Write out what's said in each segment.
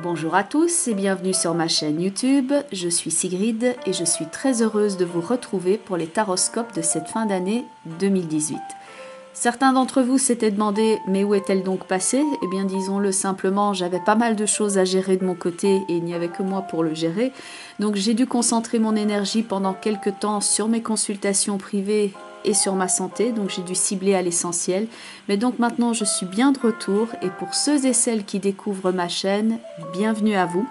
Bonjour à tous et bienvenue sur ma chaîne YouTube, je suis Sigrid et je suis très heureuse de vous retrouver pour les taroscopes de cette fin d'année 2018. Certains d'entre vous s'étaient demandé mais où est-elle donc passée? Eh bien disons-le simplement, j'avais pas mal de choses à gérer de mon côté et il n'y avait que moi pour le gérer. Donc j'ai dû concentrer mon énergie pendant quelques temps sur mes consultations privées et sur ma santé, donc j'ai dû cibler à l'essentiel. Mais donc maintenant je suis bien de retour et pour ceux et celles qui découvrent ma chaîne, bienvenue à vous.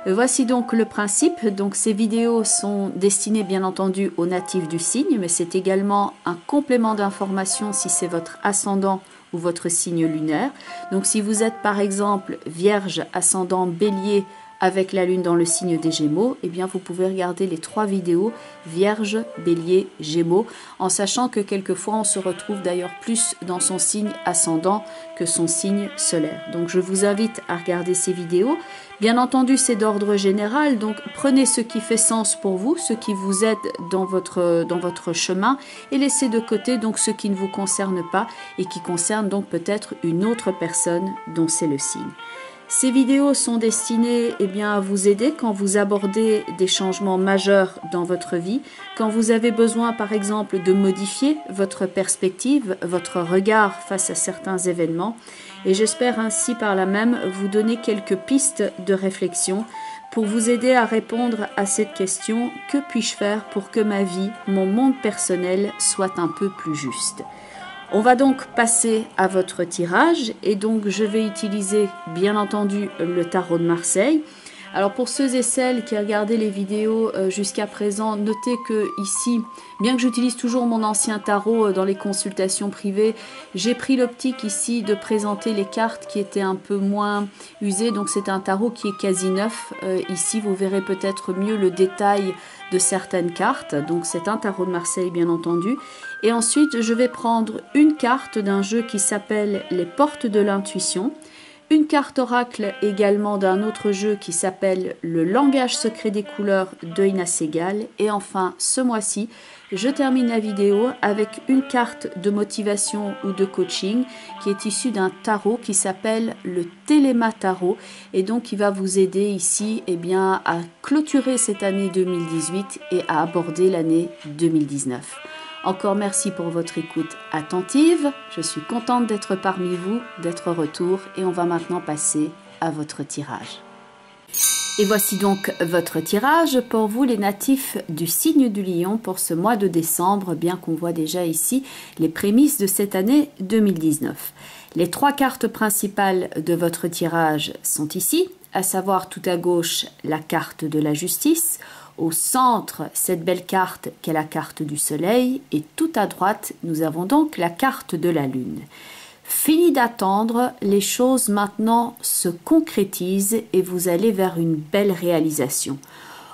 Voici donc le principe. Donc ces vidéos sont destinées bien entendu aux natifs du signe, mais c'est également un complément d'information si c'est votre ascendant ou votre signe lunaire. Donc si vous êtes par exemple Vierge, ascendant Bélier avec la lune dans le signe des Gémeaux, eh bien vous pouvez regarder les 3 vidéos Vierge, Bélier, Gémeaux, en sachant que quelquefois on se retrouve d'ailleurs plus dans son signe ascendant que son signe solaire. Donc je vous invite à regarder ces vidéos. Bien entendu, c'est d'ordre général, donc prenez ce qui fait sens pour vous, ce qui vous aide dans votre chemin, et laissez de côté donc ce qui ne vous concerne pas et qui concerne donc peut-être une autre personne dont c'est le signe. Ces vidéos sont destinées à vous aider quand vous abordez des changements majeurs dans votre vie, quand vous avez besoin par exemple de modifier votre perspective, votre regard face à certains événements, et j'espère ainsi par là même vous donner quelques pistes de réflexion pour vous aider à répondre à cette question: que puis-je faire pour que ma vie, mon monde personnel soit un peu plus juste? On va donc passer à votre tirage et donc je vais utiliser bien entendu le tarot de Marseille. Alors pour ceux et celles qui regardaient les vidéos jusqu'à présent, notez que ici, bien que j'utilise toujours mon ancien tarot dans les consultations privées, j'ai pris l'optique ici de présenter les cartes qui étaient un peu moins usées. Donc c'est un tarot qui est quasi neuf. Ici vous verrez peut-être mieux le détail de certaines cartes. Donc c'est un tarot de Marseille bien entendu. Et ensuite je vais prendre une carte d'un jeu qui s'appelle les portes de l'intuition. Une carte oracle également d'un autre jeu qui s'appelle le langage secret des couleurs de Ina Segal. Et enfin, ce mois-ci, je termine la vidéo avec une carte de motivation ou de coaching qui est issue d'un tarot qui s'appelle le Téléma Tarot et donc qui va vous aider ici à clôturer cette année 2018 et à aborder l'année 2019. Encore merci pour votre écoute attentive. Je suis contente d'être parmi vous, d'être retour et on va maintenant passer à votre tirage. Et voici donc votre tirage pour vous les natifs du signe du Lion pour ce mois de décembre, bien qu'on voit déjà ici les prémices de cette année 2019. Les 3 cartes principales de votre tirage sont ici, à savoir tout à gauche la carte de la justice, au centre, cette belle carte qu'est la carte du soleil et tout à droite, nous avons donc la carte de la lune. Fini d'attendre, les choses maintenant se concrétisent et vous allez vers une belle réalisation.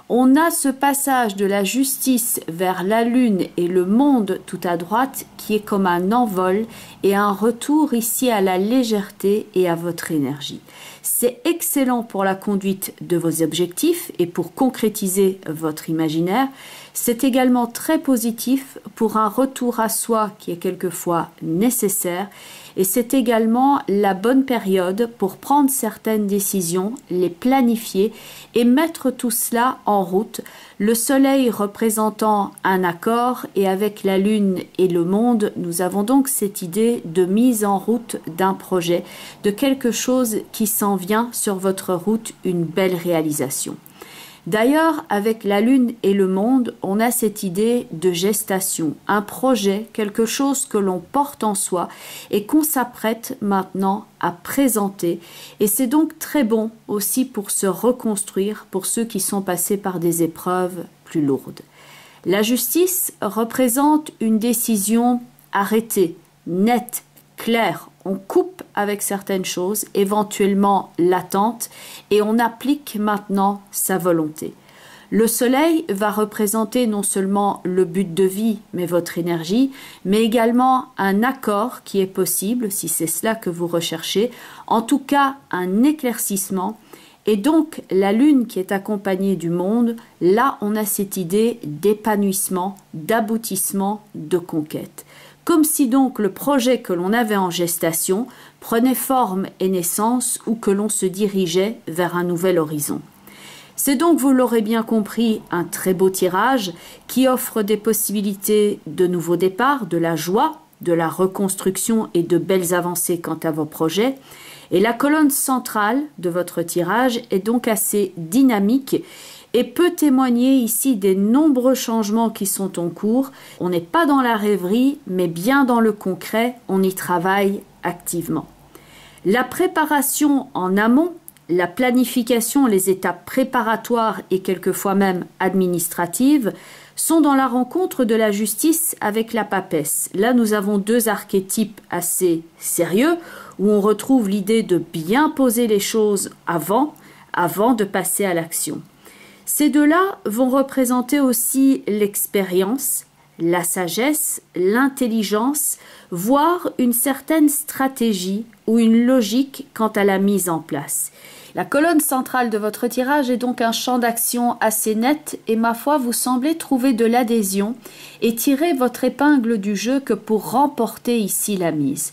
On a ce passage de la justice vers la lune et le monde tout à droite qui est comme un envol et un retour ici à la légèreté et à votre énergie. C'est excellent pour la conduite de vos objectifs et pour concrétiser votre imaginaire. C'est également très positif pour un retour à soi qui est quelquefois nécessaire. Et c'est également la bonne période pour prendre certaines décisions, les planifier et mettre tout cela en route. Le soleil représentant un accord et avec la lune et le monde, nous avons donc cette idée de mise en route d'un projet, de quelque chose qui s'en vient sur votre route, une belle réalisation. D'ailleurs, avec la lune et le monde, on a cette idée de gestation, un projet, quelque chose que l'on porte en soi et qu'on s'apprête maintenant à présenter. Et c'est donc très bon aussi pour se reconstruire, pour ceux qui sont passés par des épreuves plus lourdes. La justice représente une décision arrêtée, nette, claire. On coupe avec certaines choses, éventuellement latentes, et on applique maintenant sa volonté. Le soleil va représenter non seulement le but de vie, mais votre énergie, mais également un accord qui est possible, si c'est cela que vous recherchez, en tout cas un éclaircissement. Et donc la lune qui est accompagnée du monde, là on a cette idée d'épanouissement, d'aboutissement, de conquête. comme si donc le projet que l'on avait en gestation prenait forme et naissance ou que l'on se dirigeait vers un nouvel horizon. C'est donc, vous l'aurez bien compris, un très beau tirage qui offre des possibilités de nouveaux départs, de la joie, de la reconstruction et de belles avancées quant à vos projets. Et la colonne centrale de votre tirage est donc assez dynamique et peut témoigner ici des nombreux changements qui sont en cours. On n'est pas dans la rêverie, mais bien dans le concret, on y travaille activement. La préparation en amont, la planification, les étapes préparatoires et quelquefois même administratives sont dans la rencontre de la justice avec la papesse. Là, nous avons deux archétypes assez sérieux où on retrouve l'idée de bien poser les choses avant de passer à l'action. Ces deux-là vont représenter aussi l'expérience, la sagesse, l'intelligence, voire une certaine stratégie ou une logique quant à la mise en place. La colonne centrale de votre tirage est donc un champ d'action assez net et ma foi vous semblez trouver de l'adhésion et tirer votre épingle du jeu que pour remporter ici la mise.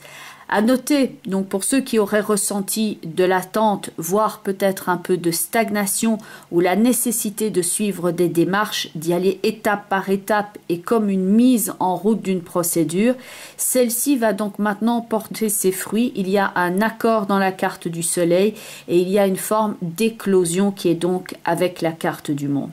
À noter, donc pour ceux qui auraient ressenti de l'attente, voire peut-être un peu de stagnation ou la nécessité de suivre des démarches, d'y aller étape par étape et comme une mise en route d'une procédure, celle-ci va donc maintenant porter ses fruits. Il y a un accord dans la carte du soleil et il y a une forme d'éclosion qui est donc avec la carte du monde.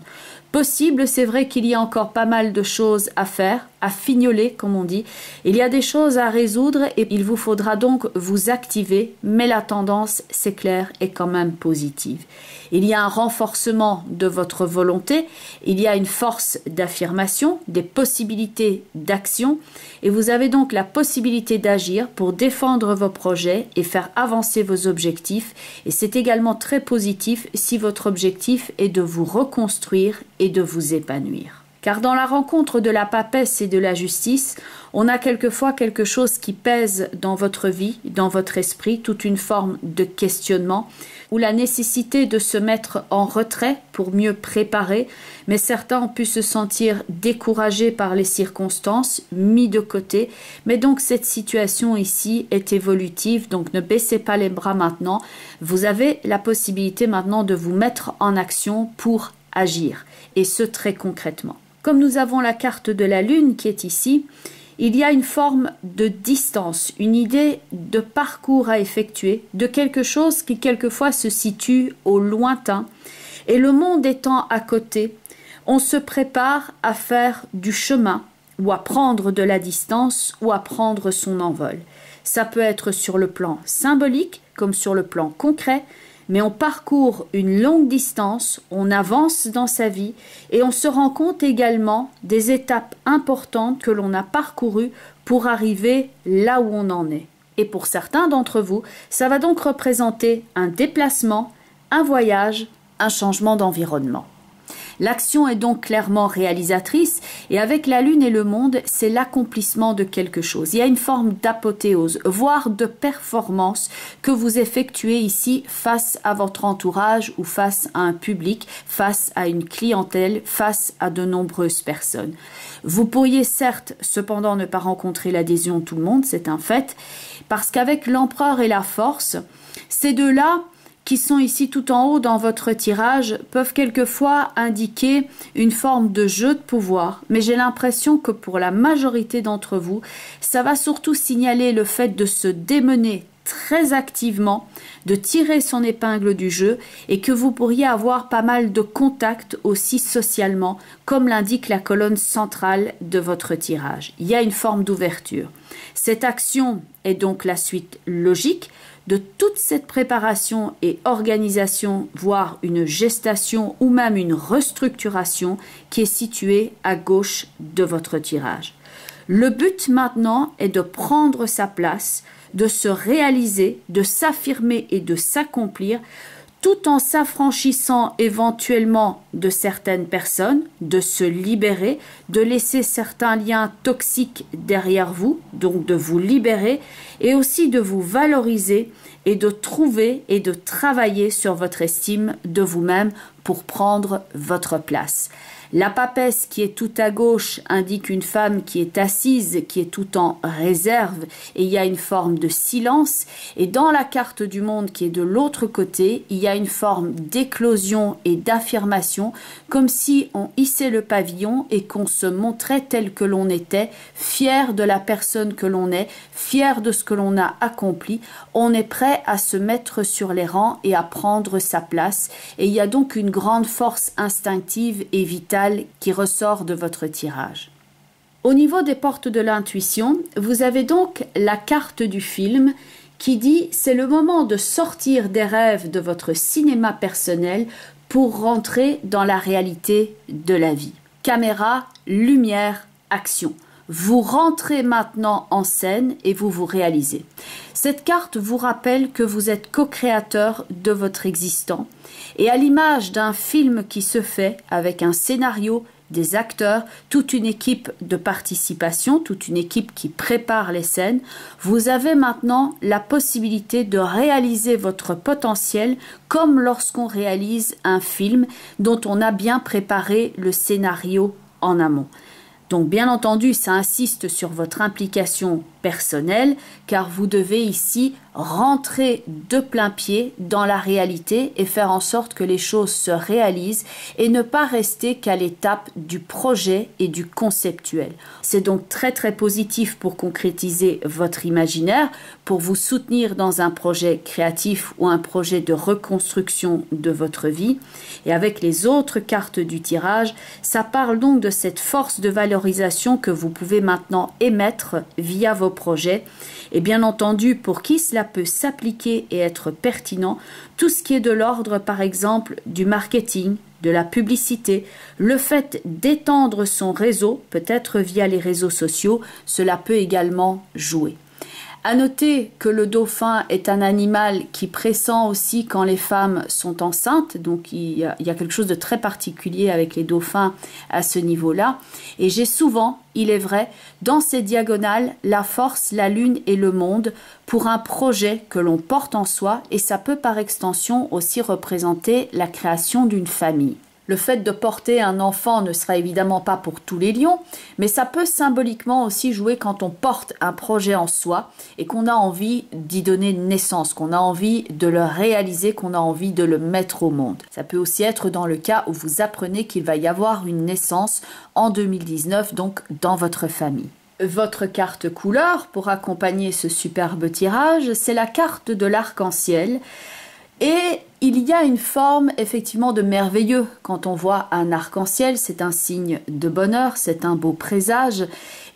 Possible, c'est vrai qu'il y a encore pas mal de choses à faire, à fignoler comme on dit. Il y a des choses à résoudre et il vous faudra donc vous activer, mais la tendance, c'est clair, est quand même positive. Il y a un renforcement de votre volonté, il y a une force d'affirmation, des possibilités d'action et vous avez donc la possibilité d'agir pour défendre vos projets et faire avancer vos objectifs et c'est également très positif si votre objectif est de vous reconstruire et de vous épanouir. Car dans la rencontre de la papesse et de la justice, on a quelquefois quelque chose qui pèse dans votre vie, dans votre esprit, toute une forme de questionnement, ou la nécessité de se mettre en retrait pour mieux préparer, mais certains ont pu se sentir découragés par les circonstances, mis de côté, mais donc cette situation ici est évolutive, donc ne baissez pas les bras maintenant, vous avez la possibilité maintenant de vous mettre en action pour agir, et ce très concrètement. Comme nous avons la carte de la Lune qui est ici, il y a une forme de distance, une idée de parcours à effectuer, de quelque chose qui quelquefois se situe au lointain. Et le monde étant à côté, on se prépare à faire du chemin ou à prendre de la distance ou à prendre son envol. Ça peut être sur le plan symbolique comme sur le plan concret, mais on parcourt une longue distance, on avance dans sa vie et on se rend compte également des étapes importantes que l'on a parcourues pour arriver là où on en est. Et pour certains d'entre vous, ça va donc représenter un déplacement, un voyage, un changement d'environnement. L'action est donc clairement réalisatrice et avec la Lune et le monde, c'est l'accomplissement de quelque chose. Il y a une forme d'apothéose, voire de performance que vous effectuez ici face à votre entourage ou face à un public, face à une clientèle, face à de nombreuses personnes. Vous pourriez certes cependant ne pas rencontrer l'adhésion de tout le monde, c'est un fait, parce qu'avec l'empereur et la force, ces deux-là qui sont ici tout en haut dans votre tirage peuvent quelquefois indiquer une forme de jeu de pouvoir, mais j'ai l'impression que pour la majorité d'entre vous, ça va surtout signaler le fait de se démener très activement, de tirer son épingle du jeu et que vous pourriez avoir pas mal de contacts aussi socialement, comme l'indique la colonne centrale de votre tirage. Il y a une forme d'ouverture. Cette action est donc la suite logique de toute cette préparation et organisation, voire une gestation ou même une restructuration qui est située à gauche de votre tirage. Le but maintenant est de prendre sa place, de se réaliser, de s'affirmer et de s'accomplir tout en s'affranchissant éventuellement de certaines personnes, de se libérer, de laisser certains liens toxiques derrière vous, donc de vous libérer et aussi de vous valoriser et de trouver et de travailler sur votre estime de vous-même pour prendre votre place. La papesse qui est tout à gauche indique une femme qui est assise, qui est tout en réserve, et il y a une forme de silence. Et dans la carte du monde qui est de l'autre côté, il y a une forme d'éclosion et d'affirmation, comme si on hissait le pavillon et qu'on se montrait tel que l'on était, fier de la personne que l'on est, fier de ce que l'on a accompli. On est prêt à se mettre sur les rangs et à prendre sa place. Et il y a donc une grande force instinctive et vitale qui ressort de votre tirage. Au niveau des portes de l'intuition, vous avez donc la carte du film qui dit c'est le moment de sortir des rêves de votre cinéma personnel pour rentrer dans la réalité de la vie. Caméra, lumière, action. Vous rentrez maintenant en scène et vous vous réalisez. Cette carte vous rappelle que vous êtes co-créateur de votre existant et à l'image d'un film qui se fait avec un scénario, des acteurs, toute une équipe de participation, toute une équipe qui prépare les scènes, vous avez maintenant la possibilité de réaliser votre potentiel comme lorsqu'on réalise un film dont on a bien préparé le scénario en amont. Donc bien entendu, ça insiste sur votre implication personnelle car vous devez ici rentrer de plein pied dans la réalité et faire en sorte que les choses se réalisent et ne pas rester qu'à l'étape du projet et du conceptuel. C'est donc très très positif pour concrétiser votre imaginaire, pour vous soutenir dans un projet créatif ou un projet de reconstruction de votre vie. Et avec les autres cartes du tirage, ça parle donc de cette force de valorisation que vous pouvez maintenant émettre via vos projets. Et bien entendu, pour qui cela peut s'appliquer et être pertinent, tout ce qui est de l'ordre, par exemple, du marketing, de la publicité, le fait d'étendre son réseau, peut-être via les réseaux sociaux, cela peut également jouer. À noter que le dauphin est un animal qui pressent aussi quand les femmes sont enceintes, donc il y a quelque chose de très particulier avec les dauphins à ce niveau-là. Et j'ai souvent, il est vrai, dans ces diagonales, la force, la lune et le monde pour un projet que l'on porte en soi et ça peut par extension aussi représenter la création d'une famille. Le fait de porter un enfant ne sera évidemment pas pour tous les lions, mais ça peut symboliquement aussi jouer quand on porte un projet en soi et qu'on a envie d'y donner naissance, qu'on a envie de le réaliser, qu'on a envie de le mettre au monde. Ça peut aussi être dans le cas où vous apprenez qu'il va y avoir une naissance en 2019, donc dans votre famille. Votre carte couleur pour accompagner ce superbe tirage, c'est la carte de l'arc-en-ciel. Et il y a une forme effectivement de merveilleux. Quand on voit un arc-en-ciel, c'est un signe de bonheur, c'est un beau présage.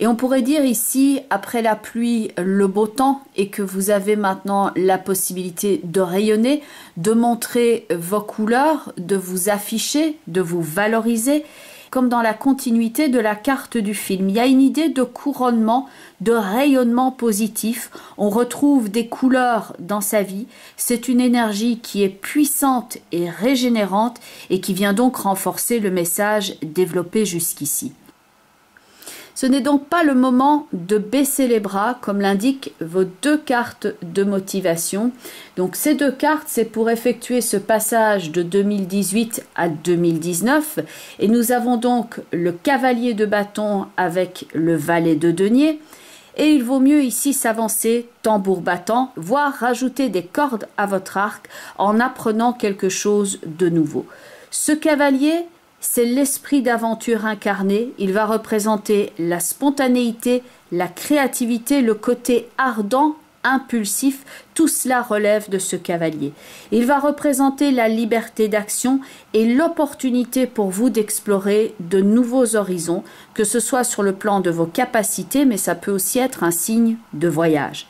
Et on pourrait dire ici, après la pluie, le beau temps, et que vous avez maintenant la possibilité de rayonner, de montrer vos couleurs, de vous afficher, de vous valoriser. Comme dans la continuité de la carte du film. Il y a une idée de couronnement, de rayonnement positif. On retrouve des couleurs dans sa vie. C'est une énergie qui est puissante et régénérante et qui vient donc renforcer le message développé jusqu'ici. Ce n'est donc pas le moment de baisser les bras, comme l'indiquent vos deux cartes de motivation. Donc ces deux cartes, c'est pour effectuer ce passage de 2018 à 2019. Et nous avons donc le cavalier de bâton avec le valet de denier. Et il vaut mieux ici s'avancer tambour battant, voire rajouter des cordes à votre arc en apprenant quelque chose de nouveau. Ce cavalier, c'est l'esprit d'aventure incarné. Il va représenter la spontanéité, la créativité, le côté ardent, impulsif. Tout cela relève de ce cavalier. Il va représenter la liberté d'action et l'opportunité pour vous d'explorer de nouveaux horizons, que ce soit sur le plan de vos capacités, mais ça peut aussi être un signe de voyage.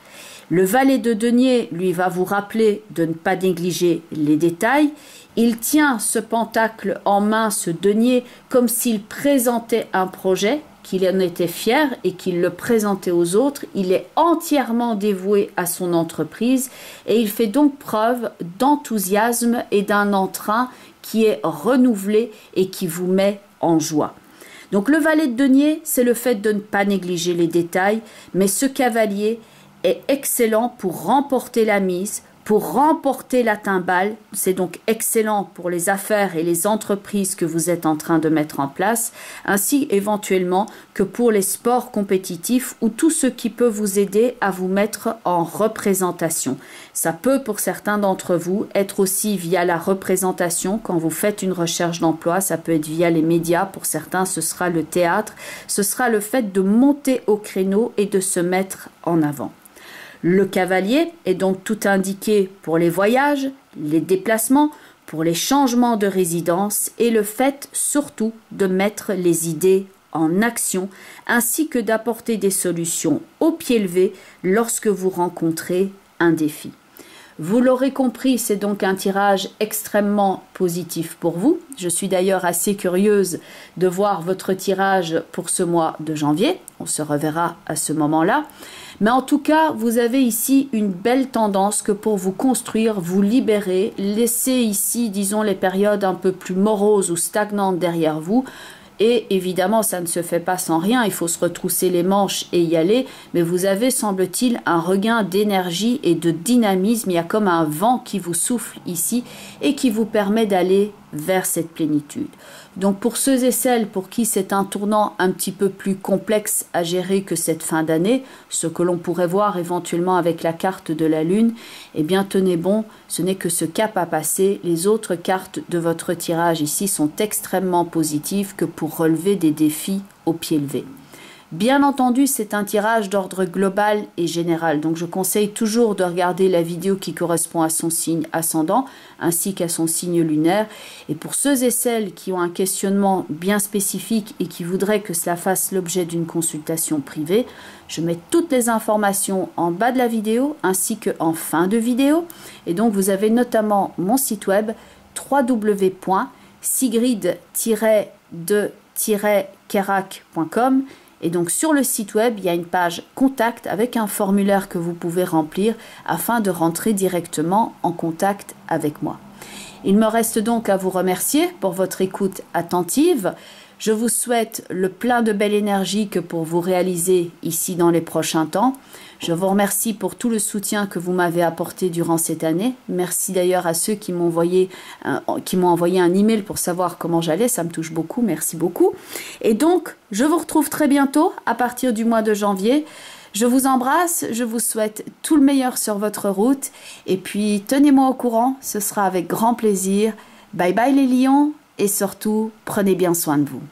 Le valet de denier, lui, va vous rappeler de ne pas négliger les détails. Il tient ce pentacle en main, ce denier, comme s'il présentait un projet, qu'il en était fier et qu'il le présentait aux autres. Il est entièrement dévoué à son entreprise et il fait donc preuve d'enthousiasme et d'un entrain qui est renouvelé et qui vous met en joie. Donc le valet de denier, c'est le fait de ne pas négliger les détails, mais ce cavalier est excellent pour remporter la mise, pour remporter la timbale. C'est donc excellent pour les affaires et les entreprises que vous êtes en train de mettre en place, ainsi éventuellement que pour les sports compétitifs ou tout ce qui peut vous aider à vous mettre en représentation. Ça peut pour certains d'entre vous être aussi via la représentation quand vous faites une recherche d'emploi, ça peut être via les médias, pour certains ce sera le théâtre, ce sera le fait de monter au créneau et de se mettre en avant. Le cavalier est donc tout indiqué pour les voyages, les déplacements, pour les changements de résidence et le fait surtout de mettre les idées en action ainsi que d'apporter des solutions au pied levé lorsque vous rencontrez un défi. Vous l'aurez compris, c'est donc un tirage extrêmement positif pour vous. Je suis d'ailleurs assez curieuse de voir votre tirage pour ce mois de janvier. On se reverra à ce moment-là. Mais en tout cas, vous avez ici une belle tendance que pour vous construire, vous libérer, laisser ici, disons, les périodes un peu plus moroses ou stagnantes derrière vous. Et évidemment, ça ne se fait pas sans rien, il faut se retrousser les manches et y aller, mais vous avez, semble-t-il, un regain d'énergie et de dynamisme, il y a comme un vent qui vous souffle ici et qui vous permet d'aller vers cette plénitude. Donc pour ceux et celles pour qui c'est un tournant un petit peu plus complexe à gérer que cette fin d'année, ce que l'on pourrait voir éventuellement avec la carte de la Lune, eh bien tenez bon, ce n'est que ce cap à passer. Les autres cartes de votre tirage ici sont extrêmement positives que pour relever des défis au pied levé. Bien entendu, c'est un tirage d'ordre global et général, donc je conseille toujours de regarder la vidéo qui correspond à son signe ascendant ainsi qu'à son signe lunaire. Et pour ceux et celles qui ont un questionnement bien spécifique et qui voudraient que cela fasse l'objet d'une consultation privée, je mets toutes les informations en bas de la vidéo ainsi qu'en fin de vidéo. Et donc vous avez notamment mon site web www.sigrid-de-kerak.com. Et donc sur le site web, il y a une page contact avec un formulaire que vous pouvez remplir afin de rentrer directement en contact avec moi. Il me reste donc à vous remercier pour votre écoute attentive. Je vous souhaite le plein de belle énergie que pour vous réaliser ici dans les prochains temps. Je vous remercie pour tout le soutien que vous m'avez apporté durant cette année. Merci d'ailleurs à ceux qui m'ont envoyé un email pour savoir comment j'allais. Ça me touche beaucoup. Merci beaucoup. Et donc, je vous retrouve très bientôt à partir du mois de janvier. Je vous embrasse. Je vous souhaite tout le meilleur sur votre route. Et puis, tenez-moi au courant. Ce sera avec grand plaisir. Bye bye les lions. Et surtout, prenez bien soin de vous.